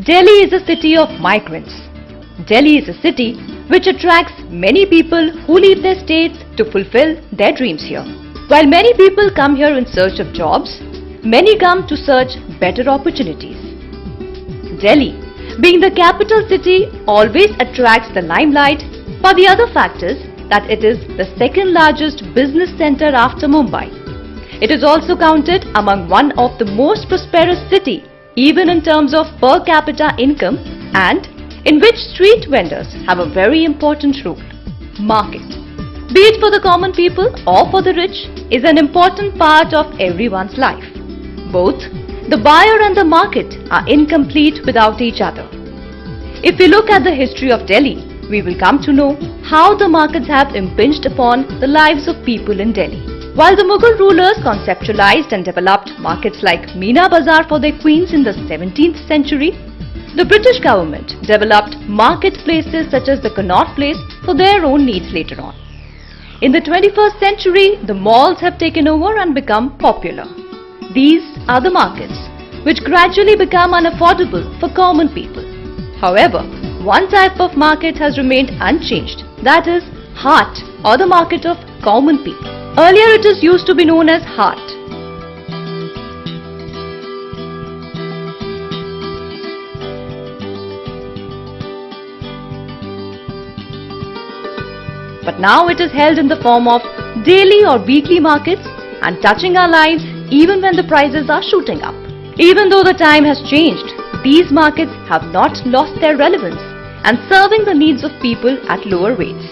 Delhi is a city of migrants. Delhi is a city which attracts many people who leave their states to fulfill their dreams here. While many people come here in search of jobs, many come to search better opportunities. Delhi, being the capital city, always attracts the limelight for the other factors that it is the second largest business center after Mumbai. It is also counted among one of the most prosperous city even in terms of per capita income, and in which street vendors have a very important role. Market, be it for the common people or for the rich, is an important part of everyone's life. Both the buyer and the market are incomplete without each other. If we look at the history of Delhi, we will come to know how the markets have impinged upon the lives of people in Delhi. While the Mughal rulers conceptualized and developed markets like Meena Bazaar for their queens in the 17th century, the British government developed marketplaces such as the Connaught Place for their own needs later on. In the 21st century, the malls have taken over and become popular. These are the markets, which gradually become unaffordable for common people. However, one type of market has remained unchanged, that is, Haat, or the market of common people. Earlier it is used to be known as Haat. But now it is held in the form of daily or weekly markets and touching our lives even when the prices are shooting up. Even though the time has changed, these markets have not lost their relevance and serving the needs of people at lower rates.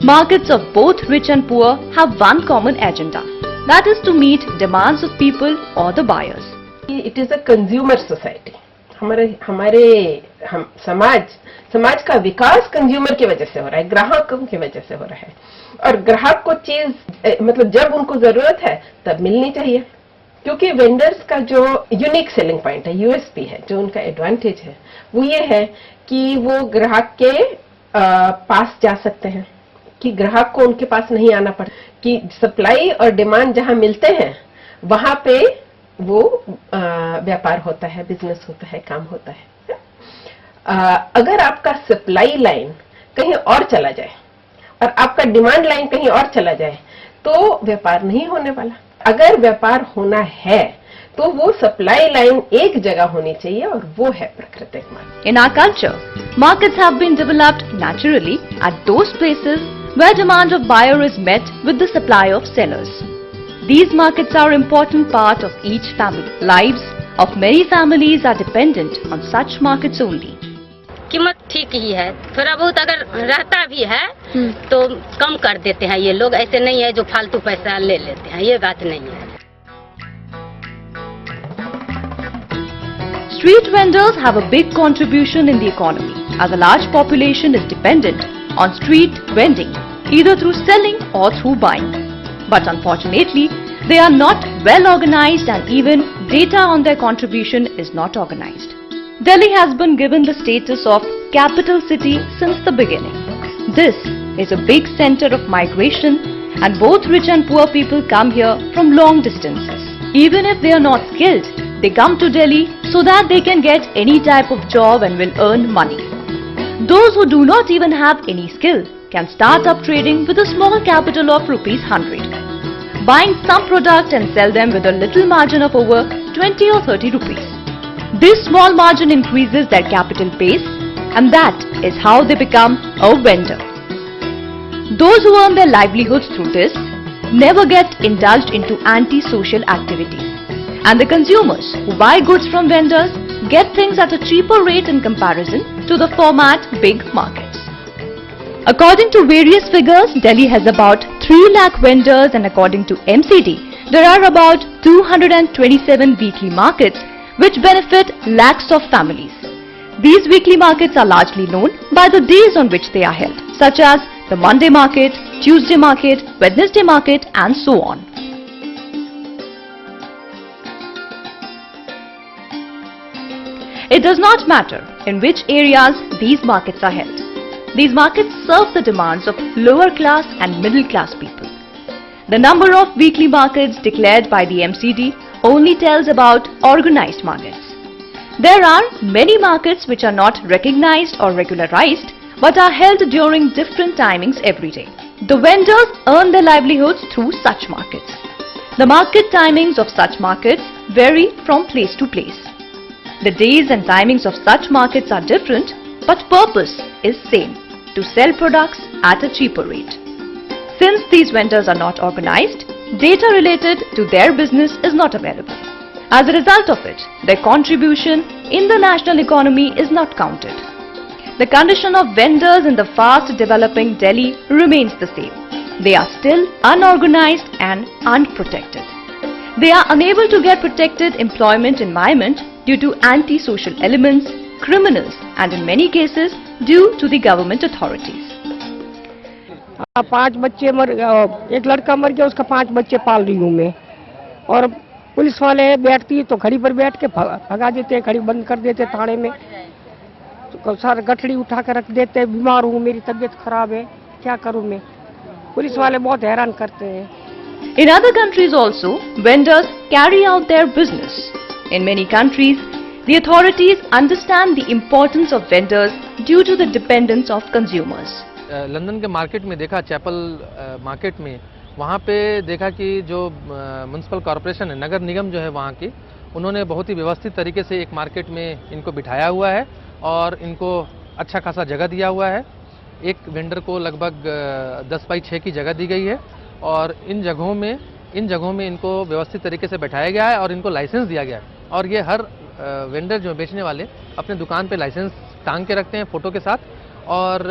Markets of both rich and poor have one common agenda, that is to meet demands of people or the buyers. It is a consumer society. हम समाज का विकास consumer की वजह से हो रहा है, ग्राहकों की वजह से हो रहा है, और ग्राहक को चीज मतलब जब उनको जरूरत है तब मिलनी चाहिए, क्योंकि वेंडर्स का जो यूनिक सेलिंग पॉइंट है, यूएसपी है, जो उनका एडवांटेज है, वो ये है कि वो ग्राहक के पास जा सकते हैं, कि ग्राहक को उनके पास नहीं आना पड़ता, कि सप्लाई और डिमांड जहां मिलते हैं वहां पे वो व्यापार होता है, बिजनेस होता है, काम होता है। अगर आपका सप्लाई लाइन कहीं और चला जाए और आपका डिमांड लाइन कहीं और चला जाए तो व्यापार नहीं होने वाला। अगर व्यापार होना है तो वो सप्लाई लाइन एक जगह होनी चाहिए और वो है प्राकृतिक market. In our culture, markets have been developed naturally at those places where demand of buyer is met with the supply of sellers. These markets are an important part of each family. Lives of many families are dependent on such markets only. कीमत ठीक ही है, थोड़ा बहुत अगर रहता भी है तो कम कर देते हैं ये लोग, ऐसे नहीं है जो फालतू पैसा ले लेते हैं, ये बात नहीं है। Street vendors have a big contribution in the economy as a large population is dependent on street vending either through selling or through buying. But unfortunately, they are not well organized and even data on their contribution is not organized. Delhi has been given the status of capital city since the beginning. This is a big center of migration and both rich and poor people come here from long distances. Even if they are not skilled, they come to Delhi so that they can get any type of job and will earn money. Those who do not even have any skill can start up trading with a small capital of ₹100, buying some product and sell them with a little margin of over 20 or 30 rupees. This small margin increases their capital base and that is how they become a vendor. Those who earn their livelihoods through this never get indulged into anti-social activities. And the consumers who buy goods from vendors get things at a cheaper rate in comparison to the format big markets. According to various figures, Delhi has about 3 lakh vendors and according to MCD, there are about 227 weekly markets which benefit lakhs of families. These weekly markets are largely known by the days on which they are held, such as the Monday market, Tuesday market, Wednesday market and so on. It does not matter in which areas these markets are held. These markets serve the demands of lower class and middle class people. The number of weekly markets declared by the MCD only tells about organized markets. There are many markets which are not recognized or regularized but are held during different timings every day. The vendors earn their livelihoods through such markets. The market timings of such markets vary from place to place. The days and timings of such markets are different, but purpose is same, to sell products at a cheaper rate. Since these vendors are not organized, data related to their business is not available. As a result of it, their contribution in the national economy is not counted. The condition of vendors in the fast developing Delhi remains the same. They are still unorganized and unprotected. They are unable to get protected employment environment due to anti-social elements, criminals, and in many cases due to the government authorities. 5 बच्चे एक लड़का मर गया, उसका 5 बच्चे पाल रही हूँ मैं। और पुलिस वाले बैठती तो खड़ी पर बैठ के भगा देते, खड़ी बंद कर देते थाने में, तो सारा गठड़ी उठा कर रख देते। बीमार हूँ, मेरी तबीयत खराब है, क्या करूँ मैं? पुलिस वाले बहुत हैरान करते हैं। In other countries also, vendors carry out their business. In many countries, the authorities understand the importance of vendors due to the dependence of consumers. London के मार्केट में देखा, चैपल मार्केट में, वहाँ पे देखा कि जो म्युनिसिपल कॉरपोरेशन है, नगर निगम जो है वहाँ की, उन्होंने बहुत ही व्यवस्थित तरीके से एक मार्केट में इनको बिठाया हुआ है और इनको अच्छा खासा जगह दिया हुआ है। एक वेंडर को लगभग 10 बाई 6 की जगह दी गई है और इन जगहों में इनको व्यवस्थित तरीके से बैठाया गया है और इनको लाइसेंस दिया गया है। और ये हर वेंडर जो बेचने वाले अपने दुकान पे लाइसेंस टांग के रखते हैं फ़ोटो के साथ, और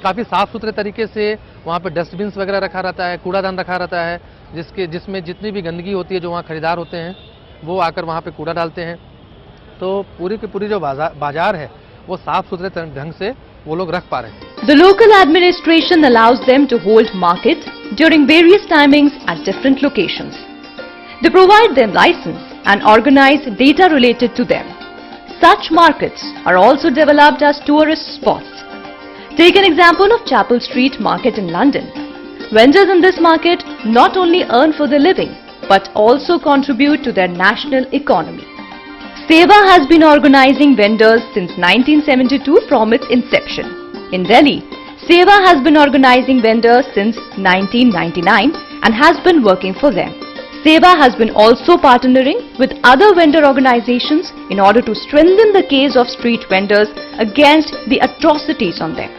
काफ़ी साफ़ सुथरे तरीके से वहाँ पे डस्टबिन्स वगैरह रखा रहता है, कूड़ादान रखा रहता है, जिसमें जितनी भी गंदगी होती है जो वहाँ खरीदार होते हैं वो आकर वहाँ पे कूड़ा डालते हैं। तो पूरी की पूरी जो बाजार है वो साफ़ सुथरे ढंग से वो लोग रख पा रहे हैं। The local administration allows them to hold market during various timings at different locations. They provide them license and organize data related to them. Such markets are also developed as tourist spots. Take an example of Chapel Street Market in London. Vendors in this market not only earn for their living but also contribute to their national economy. SEWA has been organizing vendors since 1972 from its inception. In Delhi, SEWA has been organizing vendors since 1999 and has been working for them. SEWA has been also partnering with other vendor organizations in order to strengthen the case of street vendors against the atrocities on them.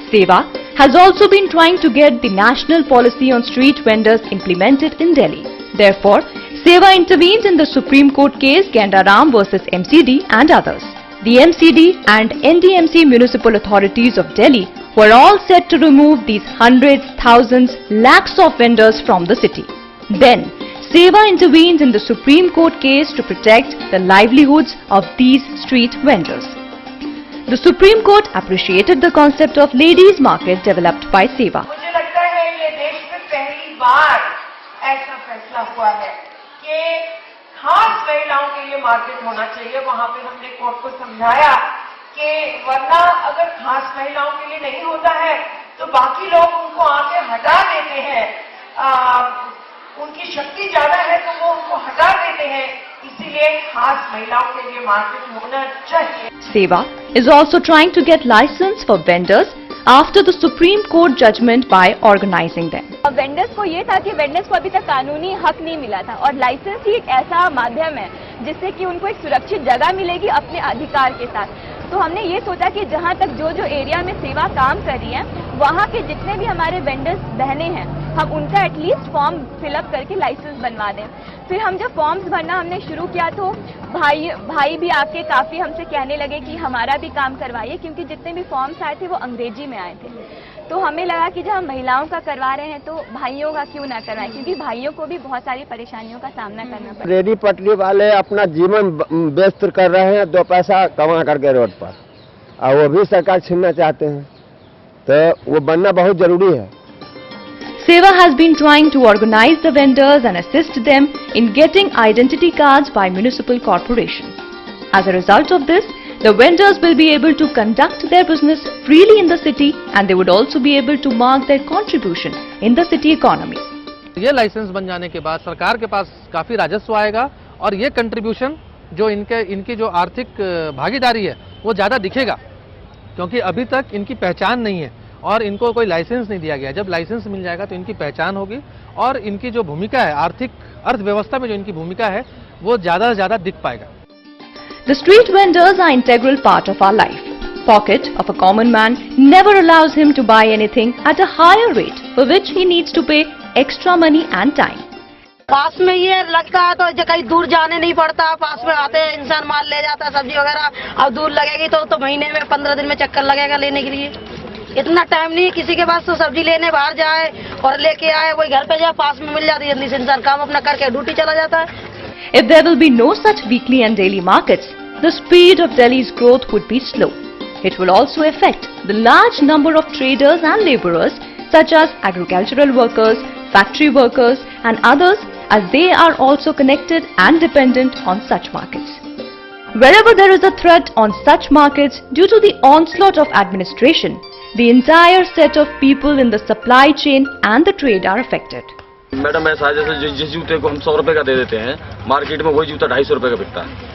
SEWA has also been trying to get the national policy on street vendors implemented in Delhi. Therefore, SEWA intervened in the Supreme Court case Gandaram versus MCD and others. The MCD and NDMC municipal authorities of Delhi were all set to remove these hundreds, thousands, lakhs of vendors from the city. Then, SEWA intervened in the Supreme Court case to protect the livelihoods of these street vendors. The Supreme Court appreciated the concept of ladies' market developed by SEWA. मुझे लगता है ये देश में पहली बार ऐसा फैसला हुआ है कि खास महिलाओं के लिए मार्केट होना चाहिए। वहाँ पे हमने कोर्ट को समझाया कि वरना अगर खास महिलाओं के लिए नहीं होता है तो बाकी लोग उनको आके हटा देते हैं। उनकी शक्ति ज्यादा है तो वो उनको हटा देते हैं, इसीलिए खास महिलाओं के लिए मार्केट होना चाहिए। SEWA is also trying to get license for vendors after the Supreme Court judgment by organizing them. Vendors को ये था कि वेंडर्स को अभी तक कानूनी हक नहीं मिला था और लाइसेंस ही एक ऐसा माध्यम है जिससे कि उनको एक सुरक्षित जगह मिलेगी अपने अधिकार के साथ। तो हमने ये सोचा कि जहाँ तक जो एरिया में सेवा काम कर रही है वहाँ के जितने भी हमारे वेंडर्स बहने हैं हम उनका एटलीस्ट फॉर्म फिलअप करके लाइसेंस बनवा दें। फिर हम जब फॉर्म्स भरना हमने शुरू किया तो भाई भी आके काफ़ी हमसे कहने लगे कि हमारा भी काम करवाइए, क्योंकि जितने भी फॉर्म्स आए थे वो अंग्रेजी में आए थे। तो हमें लगा कि जब हम महिलाओं का करवा रहे हैं तो भाइयों का क्यों ना करवाएं, क्योंकि भाइयों को भी बहुत सारी परेशानियों का सामना करना पड़ता है। रेडी पटरी वाले अपना जीवन व्यस्त कर रहे हैं 2 पैसा कमा करके रोड पर, और वो भी सरकार छीनना चाहते हैं, तो वो बनना बहुत जरूरी है। SEWA has been trying to organize the vendors and assist them in getting identity cards by municipal corporation. As a result of this, the vendors will be able to conduct their business freely in the city and they would also be able to mark their contribution in the city economy. ये licence बन जाने के बाद सरकार के पास काफ़ी राजस्व आएगा और ये कंट्रीब्यूशन जो इनकी जो आर्थिक भागीदारी है वो ज़्यादा दिखेगा, क्योंकि अभी तक इनकी पहचान नहीं है और इनको कोई लाइसेंस नहीं दिया गया। जब लाइसेंस मिल जाएगा तो इनकी पहचान होगी और इनकी जो भूमिका है आर्थिक अर्थव्यवस्था में जो इनकी भूमिका है वो ज़्यादा से ज़्यादा दिख पाएगा। The street vendors are integral part of our life. Pocket of a common man never allows him to buy anything at a higher rate for which he needs to pay extra money and time. पास में ये लगता है तो कहीं दूर जाने नहीं पड़ता, पास में आते हैं इंसान माल ले जाता है सब्जी वगैरह। अब दूर लगेगी तो महीने में 15 दिन में चक्कर लगेगा लेने के लिए। इतना टाइम नहीं किसी के पास तो सब्जी लेने बाहर जाए और लेके आए, वही घर पे जाए, पास में मिल जाती है, जल्दी से इंसान काम अपना करके ड्यूटी चला जाता है। If there will be no such weekly and daily markets, the speed of Delhi's growth would be slow. It will also affect the large number of traders and laborers such as agricultural workers, factory workers and others, as they are also connected and dependent on such markets. Wherever there is a threat on such markets due to the onslaught of administration, the entire set of people in the supply chain and the trade are affected. Madam ऐसा है जैसे जिस जूते को हम 100 रुपए का दे देते हैं, मार्केट में वही जूता 250 रुपए का बिकता है।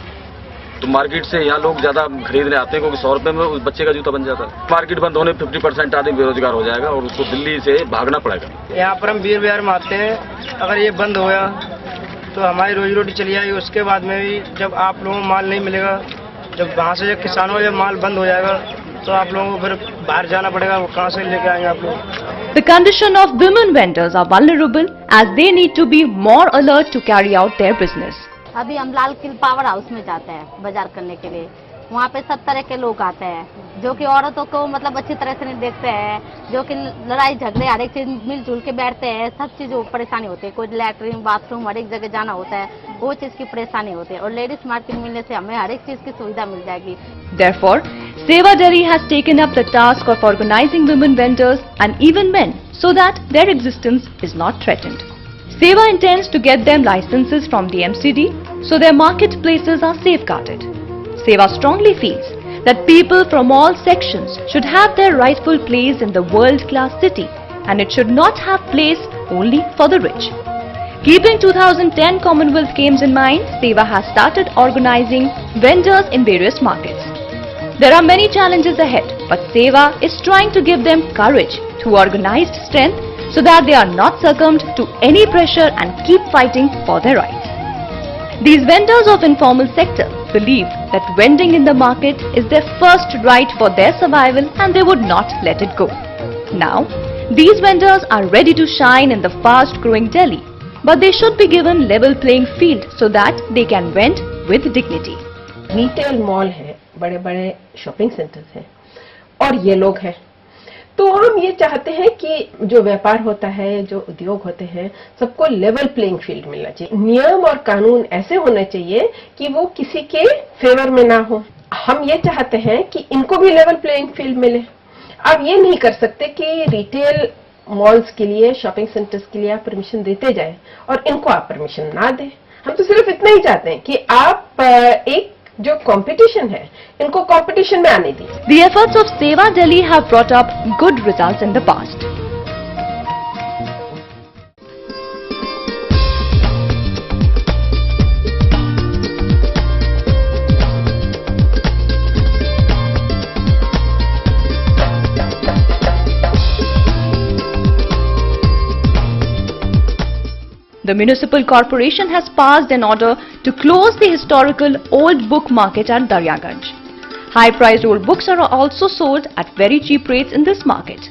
तो मार्केट से यहाँ लोग ज्यादा खरीदने आते हैं क्योंकि 100 रुपए में उस बच्चे का जूता बन जाता है। मार्केट बंद होने 50% आदमी बेरोजगार हो जाएगा और उसको दिल्ली से भागना पड़ेगा। यहाँ पर हम बीर बाजार में आते हैं, अगर ये बंद हो गया तो हमारी रोजी रोटी चली जाएगी। उसके बाद में भी जब आप लोगों को माल नहीं मिलेगा, जब वहाँ से किसानों का माल बंद हो जाएगा तो आप लोगों को फिर बाहर जाना पड़ेगा, वो कहाँ से लेके आएंगे आप लोग। The condition of women vendors are vulnerable as they need to be more alert to carry out their business. अभी हम लाल किल पावर हाउस में जाते हैं बाजार करने के लिए। वहाँ पे सब तरह के लोग आते हैं जो कि औरतों को मतलब अच्छी तरह से नहीं देखते हैं, जो कि लड़ाई झगड़े हर एक चीज मिलजुल के बैठते हैं, सब चीजों की परेशानी होती है। कोई लैट्रिन बाथरूम हर एक जगह जाना होता है, वो चीज की परेशानी होती है। और लेडीज मार्केट मिलने से हमें हर एक चीज की सुविधा मिल जाएगी। Therefore, SEWA Delhi has taken up the task of organizing women vendors and even men so that their existence is not threatened. SEWA intends to get them licenses from the MCD so their marketplaces are safeguarded. SEWA strongly feels that people from all sections should have their rightful place in the world-class city and it should not have place only for the rich. Keeping 2010 Commonwealth Games in mind, SEWA has started organizing vendors in various markets. There are many challenges ahead, but SEWA is trying to give them courage through organized strength so that they are not succumbed to any pressure and keep fighting for their rights. These vendors of informal sector believe that vending in the market is their first right for their survival and they would not let it go. Now, these vendors are ready to shine in the fast-growing Delhi, but they should be given level playing field so that they can vend with dignity. Retail mall है, बड़े बड़े shopping centres हैं और ये लोग हैं, तो हम ये चाहते हैं कि जो व्यापार होता है, जो उद्योग होते हैं, सबको लेवल प्लेइंग फील्ड मिलना चाहिए। नियम और कानून ऐसे होने चाहिए कि वो किसी के फेवर में ना हो। हम ये चाहते हैं कि इनको भी लेवल प्लेइंग फील्ड मिले। आप ये नहीं कर सकते कि रिटेल मॉल्स के लिए, शॉपिंग सेंटर्स के लिए आप परमिशन देते जाए और इनको आप परमिशन ना दें। हम तो सिर्फ इतना ही चाहते हैं कि आप एक जो कंपटीशन है, इनको कंपटीशन में आने दी। The efforts of SEWA Delhi have brought up good results in the past. The municipal corporation has passed an order to close the historical old book market at Daryaganj. High-priced old books are also sold at very cheap rates in this market.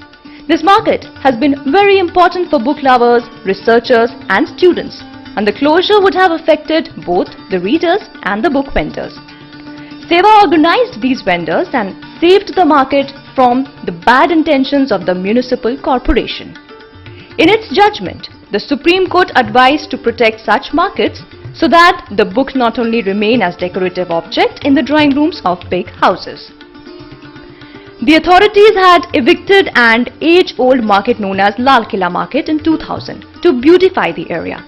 This market has been very important for book lovers, researchers and students, and the closure would have affected both the readers and the book vendors. SEWA organized these vendors and saved the market from the bad intentions of the municipal corporation. In its judgment, the Supreme Court advised to protect such markets so that the book not only remain as decorative object in the drawing rooms of big houses. The authorities had evicted an age-old market known as Lal Killa Market in 2000 to beautify the area.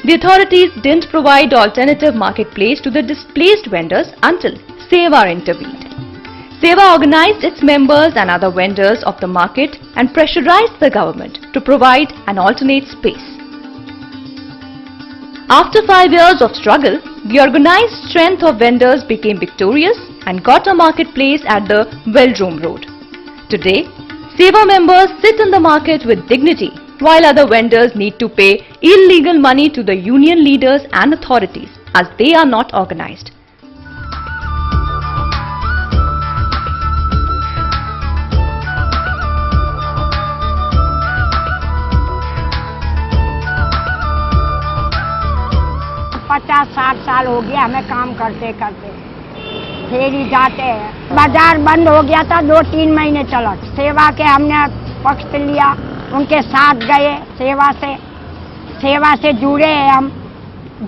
The authorities didn't provide alternative marketplace to the displaced vendors until SEWA intervened. SEWA organized its members and other vendors of the market and pressurized the government to provide an alternate space. After 5 years of struggle, the organized strength of vendors became victorious and got a marketplace at the Velodrome Road. Today, SEWA members sit in the market with dignity, while other vendors need to pay illegal money to the union leaders and authorities as they are not organized. पचास 60 साल हो गया हमें काम करते करते, फिर ही जाते हैं। बाजार बंद हो गया था 2-3 महीने चला, सेवा के हमने पक्ष लिया, उनके साथ गए, सेवा से जुड़े हैं हम,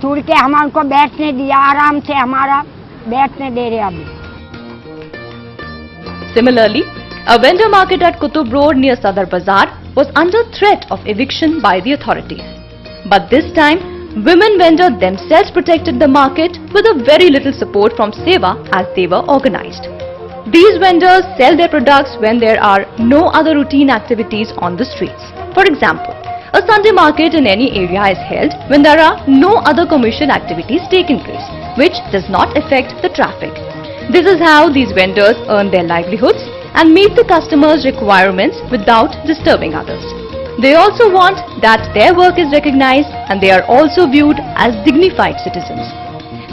जुड़ के हम उनको बैठने दिया, आराम से हमारा बैठने दे रहे अभी। Similarly, a vendor market at Qutub Road near Sadar Bazaar was under threat of eviction by the authorities. But this time, women vendors themselves protected the market with a very little support from SEWA as they were organized. These vendors sell their products when there are no other routine activities on the streets. For example, a Sunday market in any area is held when there are no other commercial activities taking place, which does not affect the traffic. This is how these vendors earn their livelihoods and meet the customers' requirements without disturbing others. They also want that their work is recognized and they are also viewed as dignified citizens.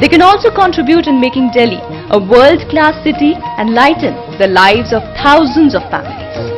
They can also contribute in making Delhi a world-class city and lighten the lives of thousands of families.